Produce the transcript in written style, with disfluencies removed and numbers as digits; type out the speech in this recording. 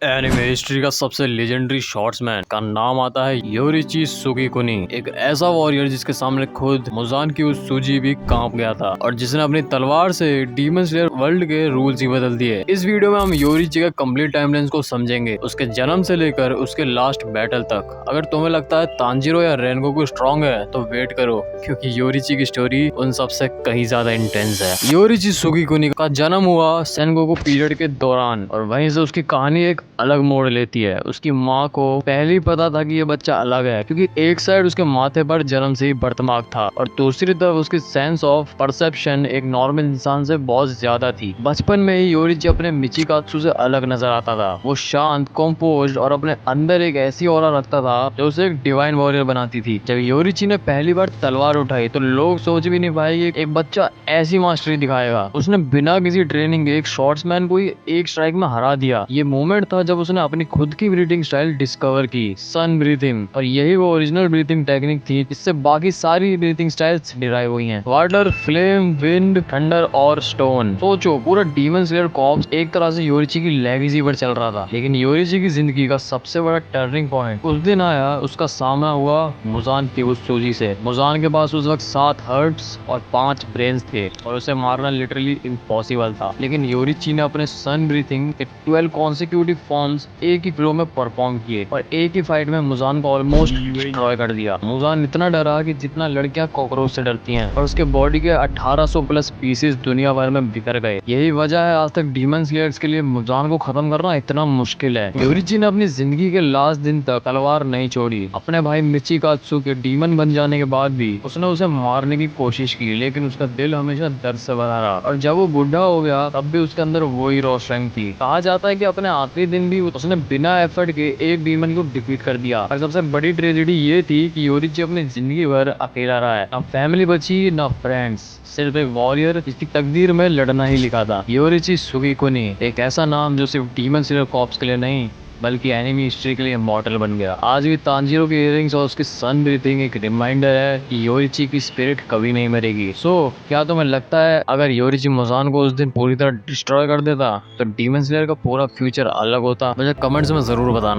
Anime history का सबसे legendary शॉट्समैन का नाम आता है योरिची सुगीकुनी। एक ऐसा वॉरियर जिसके सामने खुद मुजान की उस सूजी भी कांप गया था और जिसने अपनी तलवार से डीमन स्लेयर वर्ल्ड के रूल्स ही बदल दिए। इस वीडियो में हम योरिची का कंप्लीट टाइमलाइन को समझेंगे, उसके जन्म से लेकर उसके लास्ट बैटल तक। अगर तुम्हें लगता है तांजीरो या रेनगोकू स्ट्रॉन्ग है तो वेट करो, क्योंकि योरिची की स्टोरी उन सबसे कहीं ज्यादा इंटेंस है। योरिची सुगीकुनी का जन्म हुआ सेनगोकू पीरियड के दौरान और वहीं से उसकी कहानी एक अलग मोड़ लेती है। उसकी माँ को पहले ही पता था कि ये बच्चा अलग है, क्योंकि एक साइड उसके माथे पर जन्म से ही बर्तमार्क था और दूसरी तरफ उसकी सेंस ऑफ परसेप्शन एक नॉर्मल इंसान से बहुत ज्यादा थी। बचपन में ही योरिची अपने मिचिकात्सु से अलग नजर आता था। वो शांत, कंपोज्ड और अपने अंदर एक ऐसी ऑरा रखता था जो उसे एक डिवाइन वॉरियर बनाती थी। जब योरिची ने पहली बार तलवार उठाई तो लोग सोच भी नहीं पाए कि एक बच्चा ऐसी मास्टरी दिखाएगा। उसने बिना किसी ट्रेनिंग के एक शॉट्समैन को ही एक स्ट्राइक में हरा दिया। ये मोमेंट था जब उसने अपनी खुद की ब्रीथिंग स्टाइल डिस्कवर की, सन ब्रीथिंग, और यही वो ओरिजिनल ब्रीथिंग टेक्निक थी जिससे बाकी सारी ब्रीथिंग स्टाइल्स डिराइव हुई हैं। वाटर, फ्लेम, विंड, थंडर और स्टोन। सोचो, पूरा डीमन स्लेयर कॉर्प्स एक तरह से योरिची की लेगेसी पर चल रहा था। लेकिन योरिची की जिंदगी का सबसे बड़ा टर्निंग पॉइंट उस दिन आया। उसका सामना हुआ मुजान की उस सूजी से। मुजान के पास उस वक्त 7 हर्ट्स और 5 ब्रेन्स थे और उसे मारना लिटरली इम्पॉसिबल था। लेकिन योरिची ने अपने सन ब्रीथिंग के 12 कॉन्सिक्यूटिव फॉर्म्स एक ही फ्लो में परफॉर्म किए और एक ही फाइट में मुजान को ऑलमोस्ट डिस्ट्रॉय कर दिया। मुजान इतना डरा कि जितना लड़कियां कॉकरोच से डरती हैं, और उसके बॉडी के 1800 प्लस पीसेस दुनिया भर में बिखर गए। यही वजह है आज तक डीमन स्लेयर्स के लिए मुजान को खत्म करना इतना मुश्किल है। योरिची ने अपनी जिंदगी के लास्ट दिन तक तलवार नहीं छोड़ी। अपने भाई मिचिकात्सु के डीमन बन जाने के बाद भी उसने उसे मारने की कोशिश की, लेकिन उसका दिल हमेशा दर्द से भरा रहा। और जब वो बुढ़ा हो गया तब भी उसके अंदर वही रॉ स्ट्रेंथ थी। कहा जाता है कि अपने आखिरी दिन भी उसने बिना एफर्ट के एक डीमन को डिफीट कर दिया। और सबसे बड़ी ट्रेजेडी ये थी कि योरिची अपनी जिंदगी भर अकेला रहा है। ना फैमिली बची, ना फ्रेंड्स, सिर्फ एक वॉरियर जिसकी तकदीर में लड़ना ही लिखा था। योरिची सुगीकुनी, एक ऐसा नाम जो सिर्फ डीमन स्लेयर कॉर्प्स के लिए नहीं बल्कि एनिमी हिस्ट्री के लिए इमॉर्टल बन गया। आज भी तांजीरो की इयररिंग्स और उसकी सन ब्रीथिंग एक रिमाइंडर है कि योरिची की स्पिरिट कभी नहीं मरेगी। क्या तुम्हें लगता है अगर योरिची मुजान को उस दिन पूरी तरह डिस्ट्रॉय कर देता तो डीमन स्लेयर का पूरा फ्यूचर अलग होता? मुझे कमेंट्स में जरूर बताना।